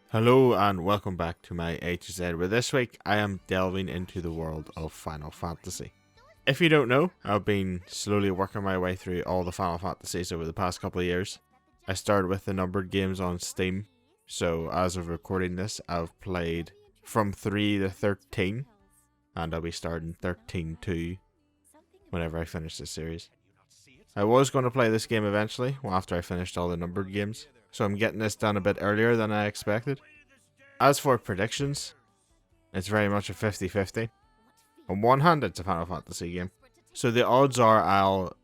Hello and welcome back to my A to Z, where this week I am delving into the world of Final Fantasy. If you don't know, I've been slowly working my way through all the Final Fantasies over the past couple of years. I started with the numbered games on Steam, so as of recording this, I've played from 3 to 13, and I'll be starting 13 2 whenever I finish this series. I was going to play this game eventually, after I finished all the numbered games, so I'm getting this done a bit earlier than I expected. As for predictions, it's very much a 50-50. On one hand, it's a Final Fantasy game, so the odds are I'll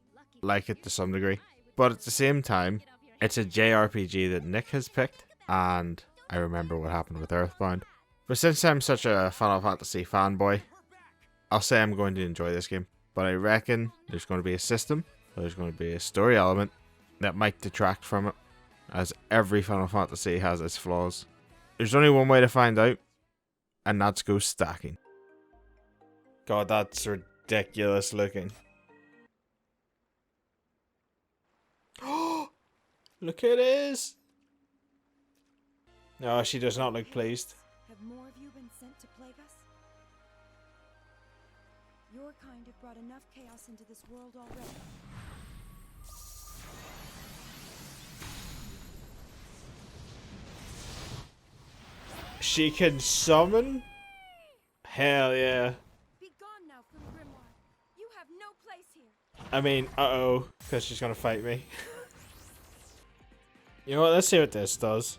like it to some degree. But at the same time, it's a JRPG that Nick has picked, and I remember what happened with Earthbound. But since I'm such a Final Fantasy fanboy, I'll say I'm going to enjoy this game. But I reckon there's going to be a system, there's going to be a story element that might detract from it, as every Final Fantasy has its flaws. There's only one way to find out, and that's go stacking. God, that's ridiculous looking. Look at this! No, she does not look pleased. Have more of you been sent to plague us? Your kind have brought enough chaos into this world already. She can summon? Hell yeah. Be gone now from Grimoire. You have no place here. I mean, uh-oh, because she's gonna fight me. You know what, let's see what this does.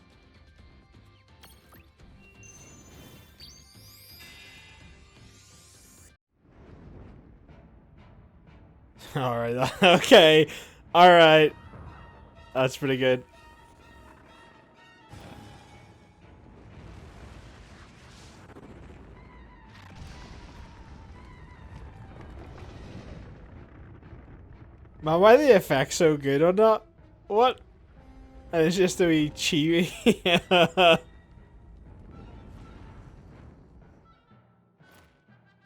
Alright, okay. Alright. That's pretty good. Man, why are the effects so good on that? What? And it's just a wee chibi.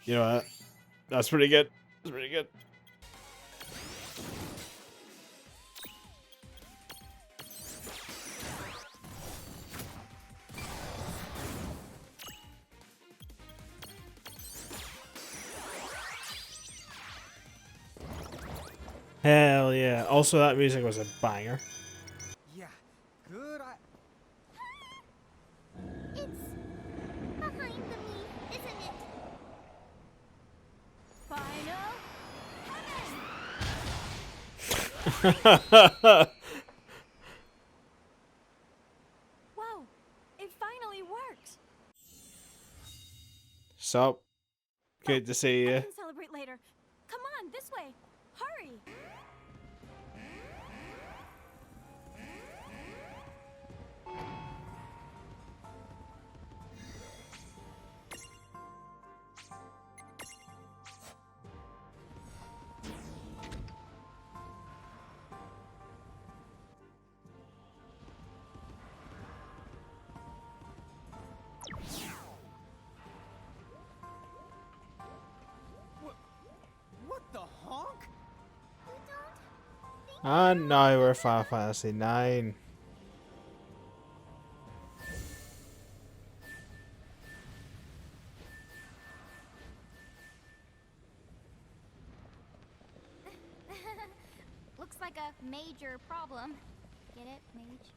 You know what? That's pretty good. That's pretty good. Hell yeah. Also, that music was a banger. Yeah, good. It's behind the me, isn't it? Final Whoa! It finally worked. Sup? Good to see I you. can celebrate later. Come on, this way. Hurry. What the honk? And now we're Final Fantasy 9. Looks like a major problem. Get it, mage?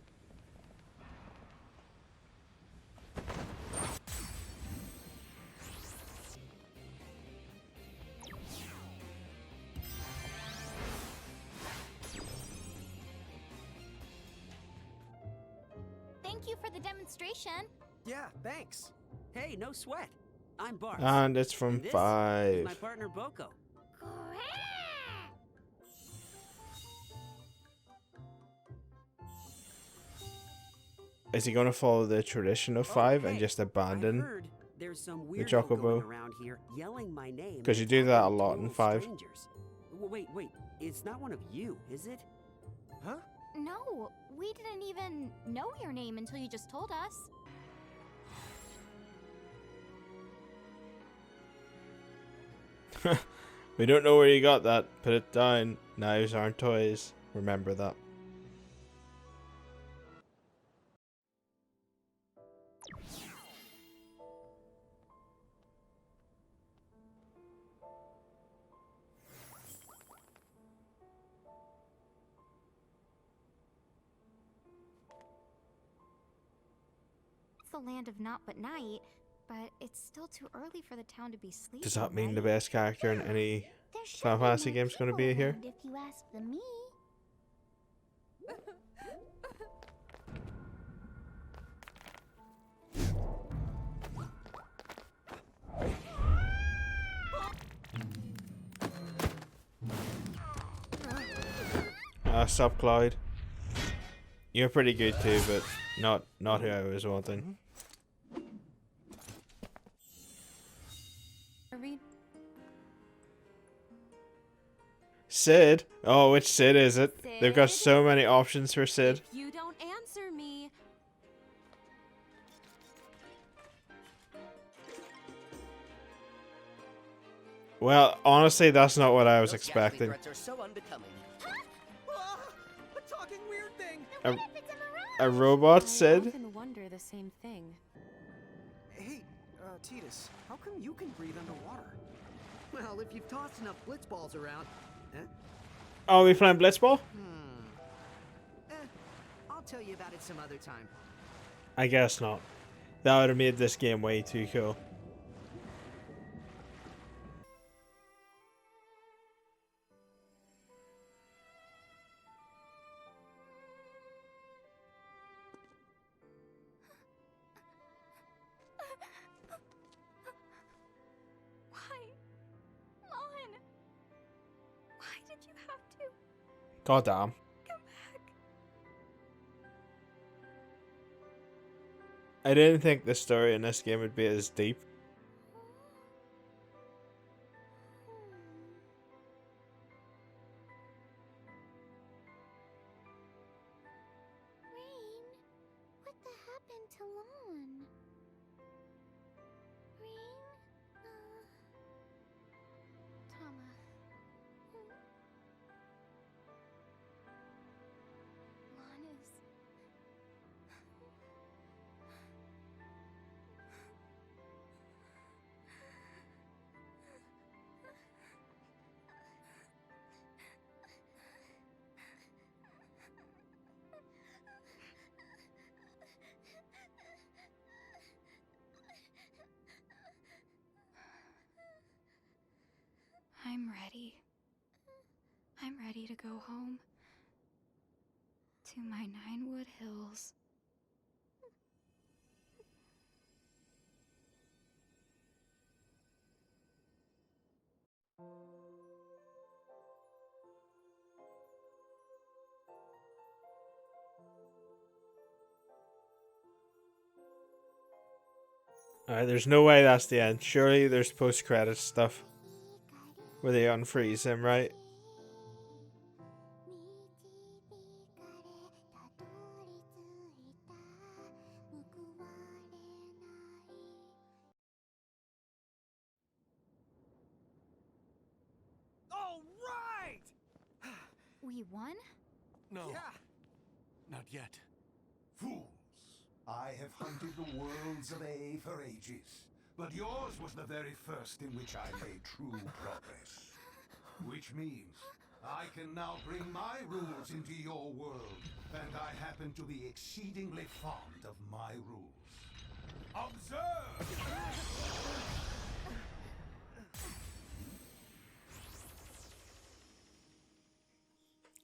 Thank you for the demonstration. Yeah, thanks. Hey, no sweat. I'm Bart. And it's from And this is 5. my partner Boko. Is he going to follow the tradition of 5 and hey, just I abandon? heard there's some weirdo Chocobo. going around here yelling my name. 'Cause you and do that a talking to lot in total 5. strangers. Wait. It's not one of you, is it? Huh? No, we didn't even know your name until you just told us. We don't know where you got that. Put it down. Knives aren't toys. Remember that. the land of naught but night, but it's still too early for the town to be sleeping. Does that mean the right? best character in any There should Final be Fantasy more game's going to people be here? around if you ask the me. Stop, Cloud. You're pretty good too, but not who I was wanting. Sid? Oh, which Sid is it? They've got Sid? so many options for Sid. If you don't answer me, Well, honestly, that's not what I was Those expecting. threats are so unbecoming. A talking weird thing. A robot I Sid? often wonder the same thing. Hey, Titus, how come you can breathe underwater? Well, if you've tossed enough blitz balls around. Oh, we playing Blitzball? I'll tell you about it some other time. I guess not. That would have made this game way too cool. Why? Mon! Why did you have to God damn. come back? I didn't think the story in this game would be as deep. Rain, what the happened to Lon? Rain? Tama. Lon is... I'm ready. I'm ready to go home. To my Ninewood Hills. Alright, there's no way that's the end. Surely there's post-credits stuff where they unfreeze him, right? All right! We won? No, Yeah. not yet. Fools! I have hunted the worlds of A for ages, but yours was the very first in which I made true progress. Which means I can now bring my rules into your world, and I happen to be exceedingly fond of my rules. Observe!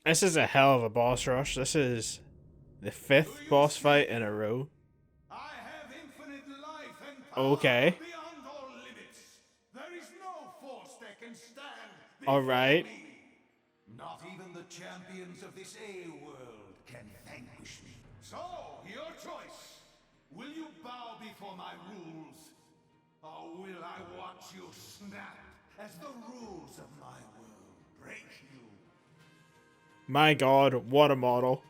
This is a hell of a boss rush. This is the 5th boss fight in a row. I have infinite life and power Okay. beyond all limits. There is no force that can stand All before right. me. Not even the champions of this A world can vanquish me. So, your choice. Will you bow before my rules? Or will I watch you snap as the rules of my world break you? My god, what a model.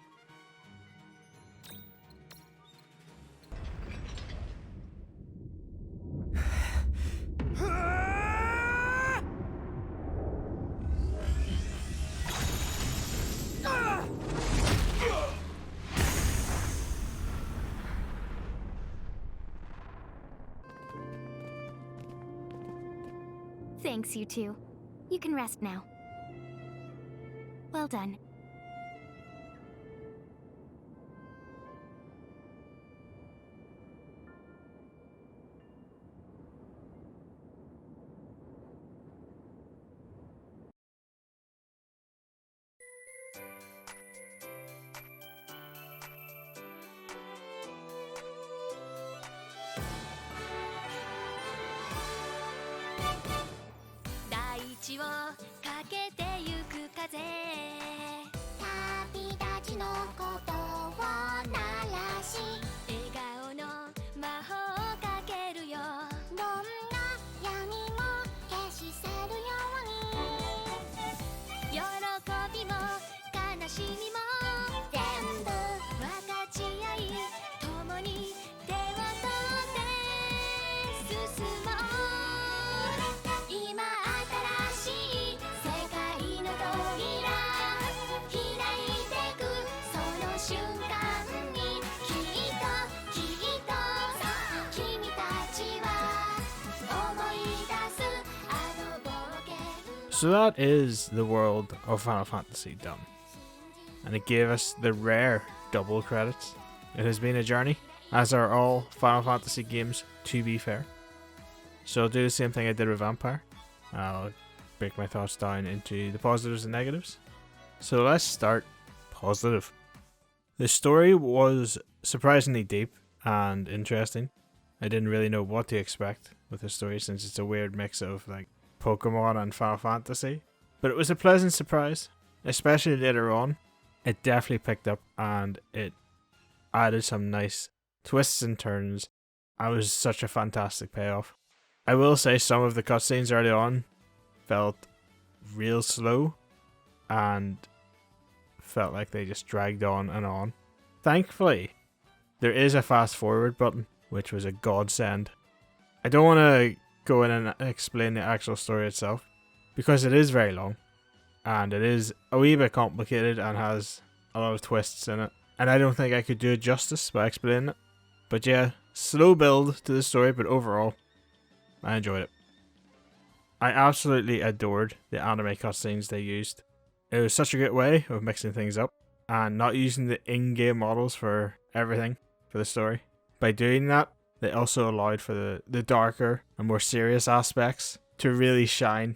Thanks, you two. You can rest now. Well done. をかけてゆく風旅立ちのことを鳴らし笑顔の魔法をかけるよどんな闇も消し去るように喜びも悲しみも全部分かち合い共に手を取って進もう今新しい世界の扉開いてくその瞬間にきっと君たちは思い出すあの冒険 So that is the world of Final Fantasy done. And it gave us the rare double credits. It has been a journey, as are all Final Fantasy games, to be fair. So I'll do the same thing I did with Vampire. I'll break my thoughts down into the positives and negatives. So let's start positive. The story was surprisingly deep and interesting. I didn't really know what to expect with the story since it's a weird mix of like Pokemon and Final Fantasy. But it was a pleasant surprise, especially later on. It definitely picked up and it added some nice twists and turns. It was such a fantastic payoff. I will say some of the cutscenes early on felt real slow and felt like they just dragged on and on. Thankfully, there is a fast forward button, which was a godsend. I don't want to go in and explain the actual story itself because it is very long and it is a wee bit complicated and has a lot of twists in it, and I don't think I could do it justice by explaining it. But yeah, slow build to the story, but overall I enjoyed it. I absolutely adored the anime cutscenes they used. It was such a great way of mixing things up and not using the in-game models for everything for the story. By doing that, they also allowed for the darker and more serious aspects to really shine.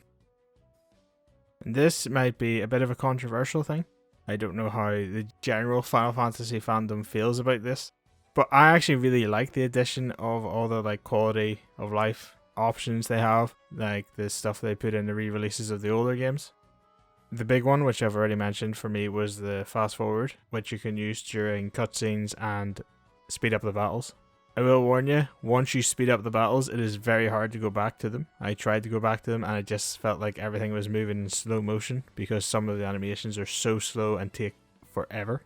And this might be a bit of a controversial thing. I don't know how the general Final Fantasy fandom feels about this, but I actually really like the addition of all the like quality of life options they have, like the stuff they put in the re-releases of the older games. The big one, which I've already mentioned for me, was the fast forward, which you can use during cutscenes and speed up the battles. I will warn you, once you speed up the battles, it is very hard to go back to them. I tried to go back to them and it just felt like everything was moving in slow motion because some of the animations are so slow and take forever.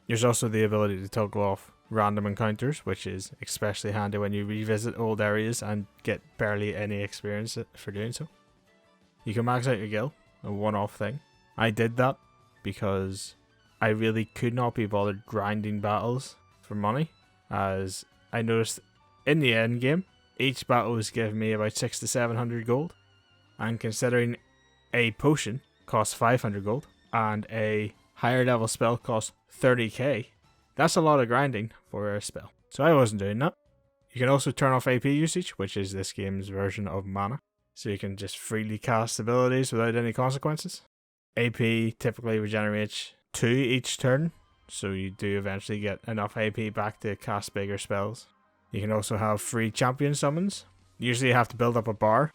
There's also the ability to toggle off random encounters, which is especially handy when you revisit old areas and get barely any experience for doing so. You can max out your gil, a one-off thing. I did that because I really could not be bothered grinding battles for money, as I noticed in the end game, each battle was giving me about 600 to 700 gold, and considering a potion costs 500 gold and a higher level spell costs 30k, that's a lot of grinding for a spell. So I wasn't doing that. You can also turn off AP usage, which is this game's version of mana, so you can just freely cast abilities without any consequences. AP typically regenerates 2 each turn, so you do eventually get enough AP back to cast bigger spells. You can also have free champion summons. Usually you have to build up a bar,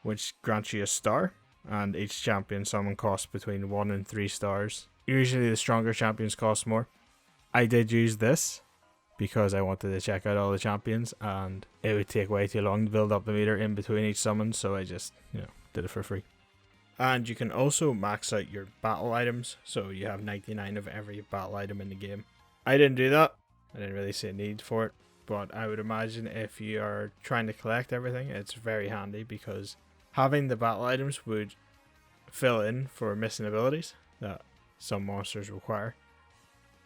which grants you a star, and each champion summon costs between 1 and 3 stars. Usually the stronger champions cost more. I did use this because I wanted to check out all the champions, and it would take way too long to build up the meter in between each summon, so I just, did it for free. And you can also max out your battle items, so you have 99 of every battle item in the game. I didn't do that. I didn't really see a need for it, but I would imagine if you are trying to collect everything, it's very handy because having the battle items would fill in for missing abilities that some monsters require.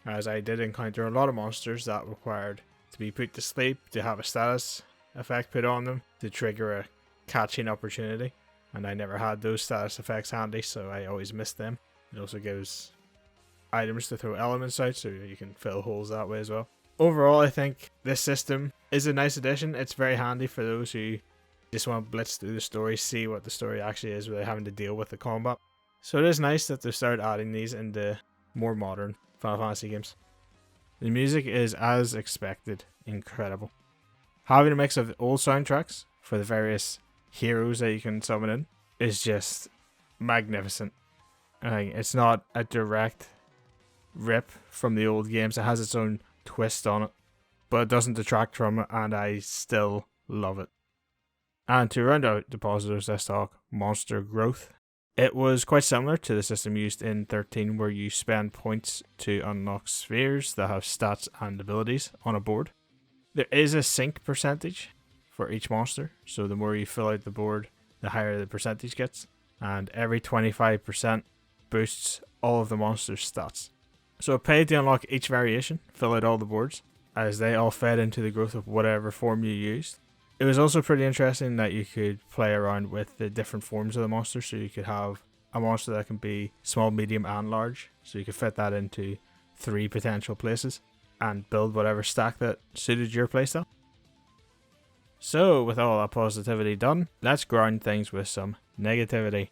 As I did encounter a lot of monsters that required to be put to sleep, to have a status effect put on them, to trigger a catching opportunity. And I never had those status effects handy, so I always missed them. It also gives items to throw elements out, so you can fill holes that way as well. Overall, I think this system is a nice addition. It's very handy for those who just want to blitz through the story, see what the story actually is without having to deal with the combat. So it is nice that they've started adding these into more modern Final Fantasy games. The music is, as expected, incredible. Having a mix of old soundtracks for the various heroes that you can summon in, is just magnificent. It's not a direct rip from the old games. It has its own twist on it, but it doesn't detract from it, and I still love it. And to round out the positives, let's talk monster growth. It was quite similar to the system used in 13, where you spend points to unlock spheres that have stats and abilities on a board. There is a sync percentage for each monster, so the more you fill out the board, the higher the percentage gets, and every 25% boosts all of the monster's stats. So it paid to unlock each variation, fill out all the boards, as they all fed into the growth of whatever form you used. It was also pretty interesting that you could play around with the different forms of the monster, so you could have a monster that can be small, medium and large, so you could fit that into 3 potential places and build whatever stack that suited your playstyle. So with all that positivity done, let's ground things with some negativity.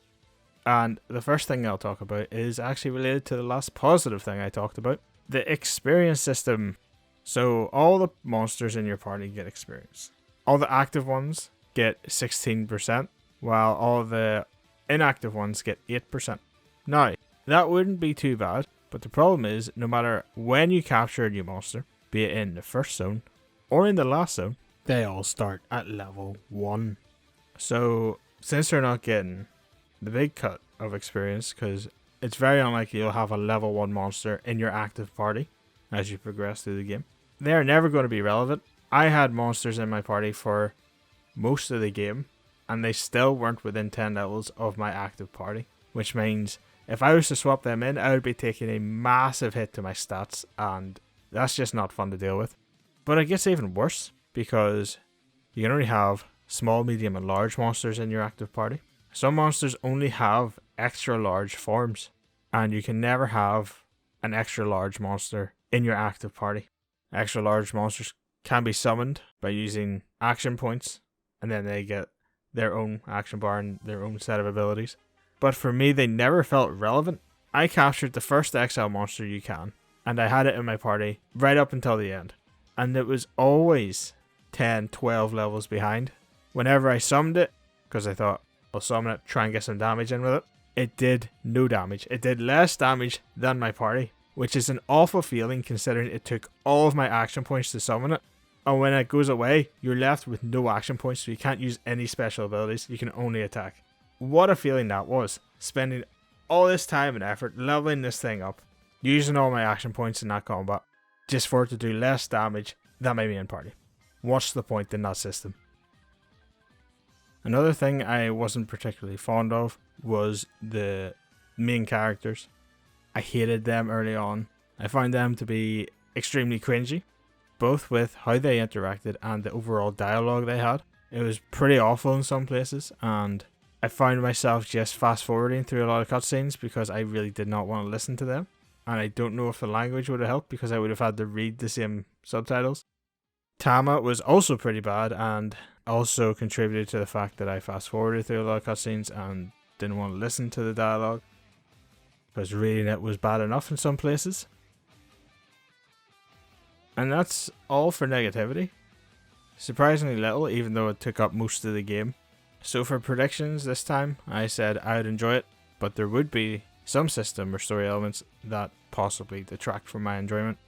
And the first thing I'll talk about is actually related to the last positive thing I talked about, the experience system. So all the monsters in your party get experience. All the active ones get 16%, while all the inactive ones get 8%. Now, that wouldn't be too bad, but the problem is, no matter when you capture a new monster, be it in the first zone or in the last zone, they all start at level 1. So, since they're not getting the big cut of experience, because it's very unlikely you'll have a level 1 monster in your active party as you progress through the game, they're never going to be relevant. I had monsters in my party for most of the game, and they still weren't within 10 levels of my active party, which means if I was to swap them in, I would be taking a massive hit to my stats, and that's just not fun to deal with. But it gets even worse, because you can only have small, medium, and large monsters in your active party. Some monsters only have extra large forms, and you can never have an extra large monster in your active party. Extra large monsters can be summoned by using action points, and then they get their own action bar and their own set of abilities. But for me, they never felt relevant. I captured the first XL monster you can, and I had it in my party right up until the end. And it was always 10, 12 levels behind. Whenever I summoned it, because I thought, I'll summon it, try and get some damage in with it, it did no damage. It did less damage than my party, which is an awful feeling considering it took all of my action points to summon it. And when it goes away, you're left with no action points, so you can't use any special abilities, you can only attack. What a feeling that was, spending all this time and effort leveling this thing up, using all my action points in that combat, just for it to do less damage than my main party. What's the point in that system? Another thing I wasn't particularly fond of was the main characters. I hated them early on. I found them to be extremely cringy, both with how they interacted and the overall dialogue they had. It was pretty awful in some places, and I found myself just fast forwarding through a lot of cutscenes because I really did not want to listen to them. And I don't know if the language would have helped because I would have had to read the same subtitles. Tama was also pretty bad and also contributed to the fact that I fast forwarded through a lot of cutscenes and didn't want to listen to the dialogue because reading it was bad enough in some places. And that's all for negativity. Surprisingly little, even though it took up most of the game. So for predictions this time, I said I would enjoy it, but there would be some system or story elements that possibly detract from my enjoyment.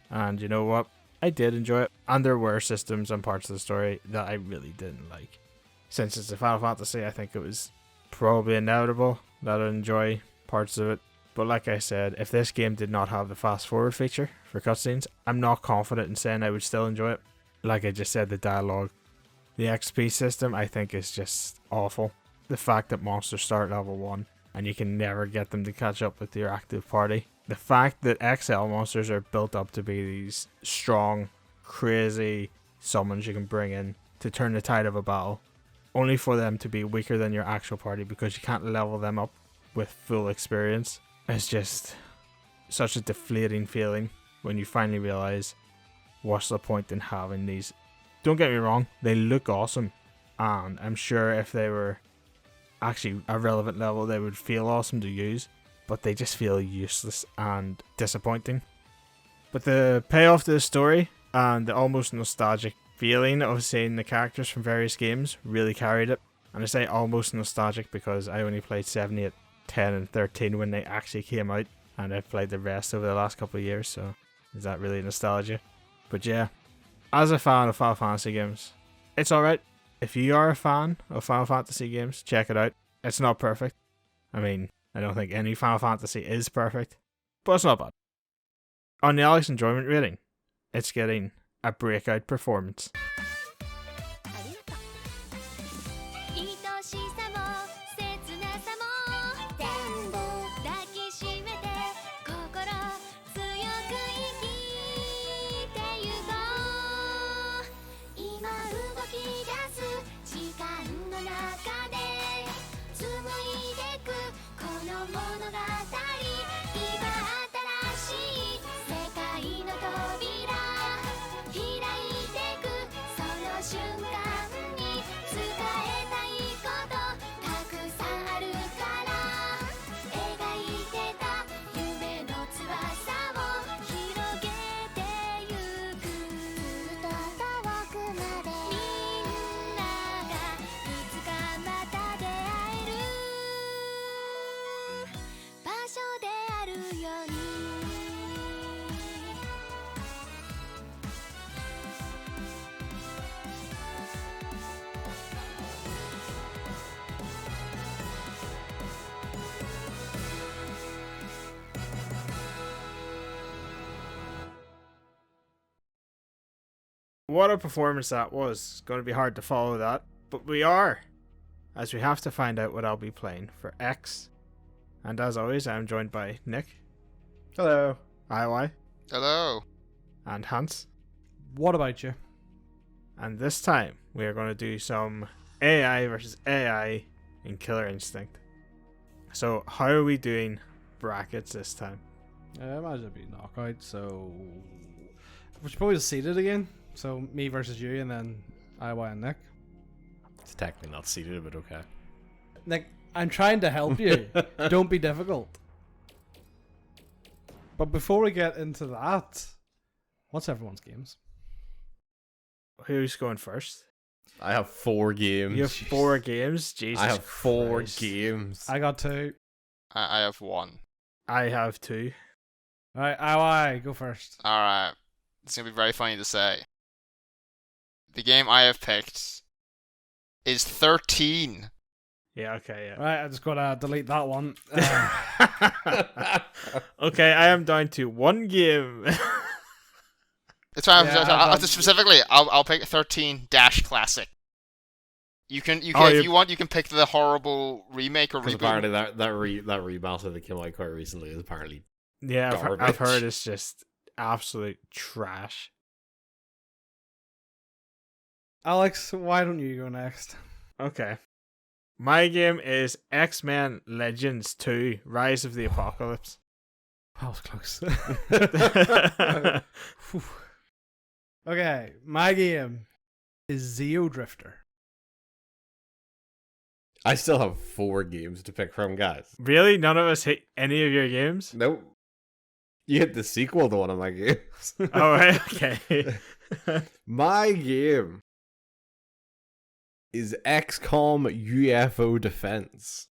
And you know what? I did enjoy it, and there were systems and parts of the story that I really didn't like. Since it's a Final Fantasy, I think it was probably inevitable that I'd enjoy parts of it. But like I said, if this game did not have the fast forward feature for cutscenes, I'm not confident in saying I would still enjoy it. Like I just said, the dialogue. The XP system I think is just awful. The fact that monsters start level 1 and you can never get them to catch up with your active party. The fact that XL monsters are built up to be these strong, crazy summons you can bring in to turn the tide of a battle, only for them to be weaker than your actual party because you can't level them up with full experience. It's just such a deflating feeling when you finally realize what's the point in having these. Don't get me wrong, they look awesome, and I'm sure if they were actually a relevant level they would feel awesome to use, but they just feel useless and disappointing. But the payoff to the story and the almost nostalgic feeling of seeing the characters from various games really carried it. And I say almost nostalgic because I only played 7, 8, 10, and 13 when they actually came out, and I've played the rest over the last couple of years, so is that really nostalgia? But yeah, as a fan of Final Fantasy games, it's alright. If you are a fan of Final Fantasy games, check it out. It's not perfect. I mean, I don't think any Final Fantasy is perfect, but it's not bad. On the Alex enjoyment rating, it's getting a breakout performance. 愛しさも切なさも全部抱きしめて心強く生きてゆこう今動き出す時間の中で紡いでくこの物語今新しい世界の扉開いてくその瞬間に伝えたいことたくさんあるから描いてた夢の翼を広げてゆくずっと遠くまでみんながいつかまた出会える場所であるように What a performance that was. It's going to be hard to follow that, but we are, as we have to find out what I'll be playing for X. And as always, I'm joined by Nick. Hello. IY. Hello. And Hans. What about you? And this time, we are going to do some AI versus AI in Killer Instinct. So, how are we doing brackets this time? I imagine it'd be knockout, so we should probably just seed it again. So me versus you, and then IY and Nick. It's technically not seated, but okay. Nick, I'm trying to help you. Don't be difficult. But before we get into that, what's everyone's games? Who's going first? I have 4 games. You have 4 games? Jesus I have 4 Christ. games. I got 2. I have 1. I have 2. Alright, IY, go first. Alright. It's going to be very funny to say. The game I have picked is 13. Yeah, okay, yeah. Right, I just gotta delete that one. Okay, I am down to 1 game. It's fine. Yeah, Specifically, I'll pick 13 dash classic. You can Oh, if you want, you can pick the horrible remake or Because reboot. apparently that remaster that came out quite recently is apparently Yeah, I've garbage. heard it's just absolute trash. Alex, why don't you go next? Okay. My game is X-Men Legends 2 Rise of the Apocalypse. That was close. Okay, my game is Zeo Drifter. I still have 4 games to pick from, guys. Really? None of us hit any of your games? Nope. You hit the sequel to one of my games. Oh, right, okay. My game is XCOM UFO Defense.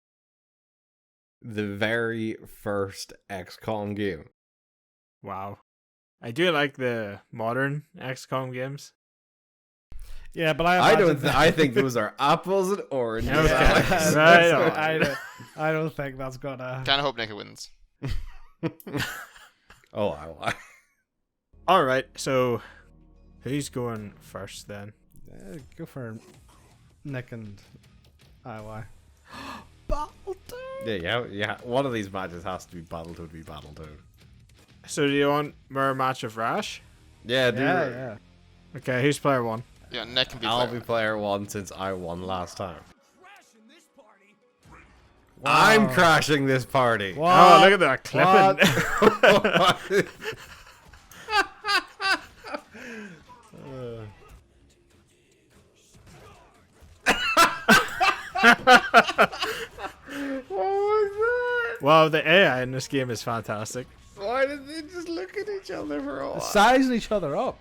The very first XCOM game. Wow. I do like the modern XCOM games. Yeah, but I I think those are apples and oranges. Okay. Alex. Right on. I don't think that's gonna. Kind of hope Nick wins. Oh, I Alright, so who's going first then? Go for Nick and IY. Yeah. One of these matches has to be Battletoad v Battletoad. So do you want mirror match of Rash? Yeah, dude. Yeah. Okay, who's player 1? Yeah, Nick can be I'll player. be player 1 since I won last time. Wow. I'm crashing this party. What? Oh, look at that clipping. What was that? Wow, the AI in this game is fantastic. Why did they just look at each other for a while? Sizing each other up.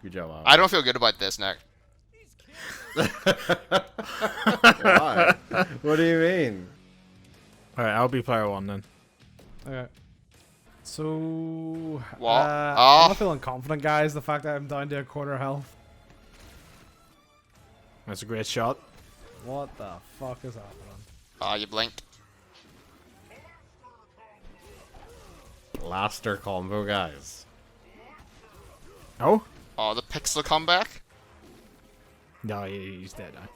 Good job, Al. I don't feel good about this, Nick. Why? What do you mean? Alright, I'll be player 1 then. Okay. So, What? I'm not feeling confident, guys. The fact that I'm down to a quarter health. That's a great shot. What the fuck is happening? Ah, you blinked. Blaster combo, guys. Oh? Oh, the pixel comeback. No, he's dead now.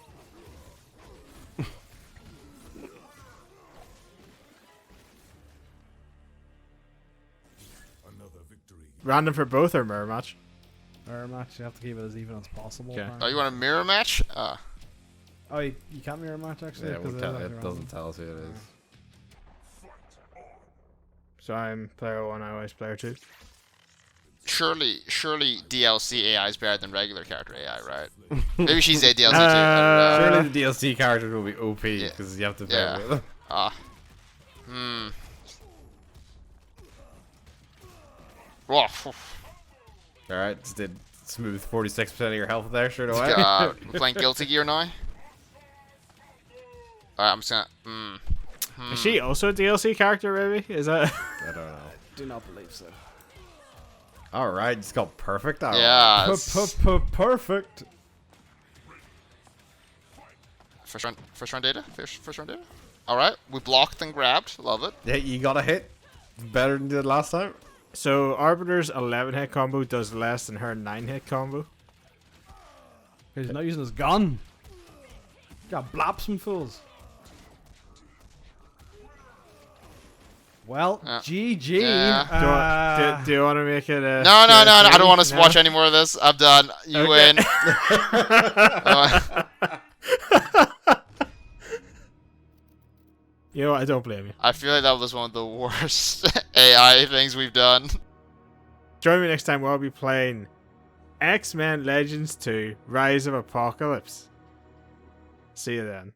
Random for both or mirror match? Mirror match, you have to keep it as even as possible. Okay. apparently. Oh, you want a mirror match? Oh, you can't mirror match actually? Yeah, 'Cause it, it is actually it random. doesn't tell us who it is. So I'm player 1, I always player 2. Surely DLC AI is better than regular character AI, right? Maybe she's a DLC too. I don't know. Surely the DLC characters will be OP because you have to play with them. Whoa. Alright, just did smooth 46% of your health there straight away. We're playing Guilty Gear now. Alright, I'm just gonna. Is she also a DLC character, maybe? Is that? I don't know. Do not believe so. Alright, just got perfect. All right. Yeah. Perfect. First round data. First round data. All right, we blocked and grabbed. Love it. Yeah, you got a hit. Better than you did last time. So Arbiter's 11 hit combo does less than her 9 hit combo. He's not using his gun. Got blap some fools. Well, GG. Yeah. Do you want to make it a... No. I don't want to watch any more of this. I'm done. You win. You know what? I don't blame you. I feel like that was one of the worst AI things we've done. Join me next time where I'll be playing X-Men Legends 2 Rise of Apocalypse. See you then.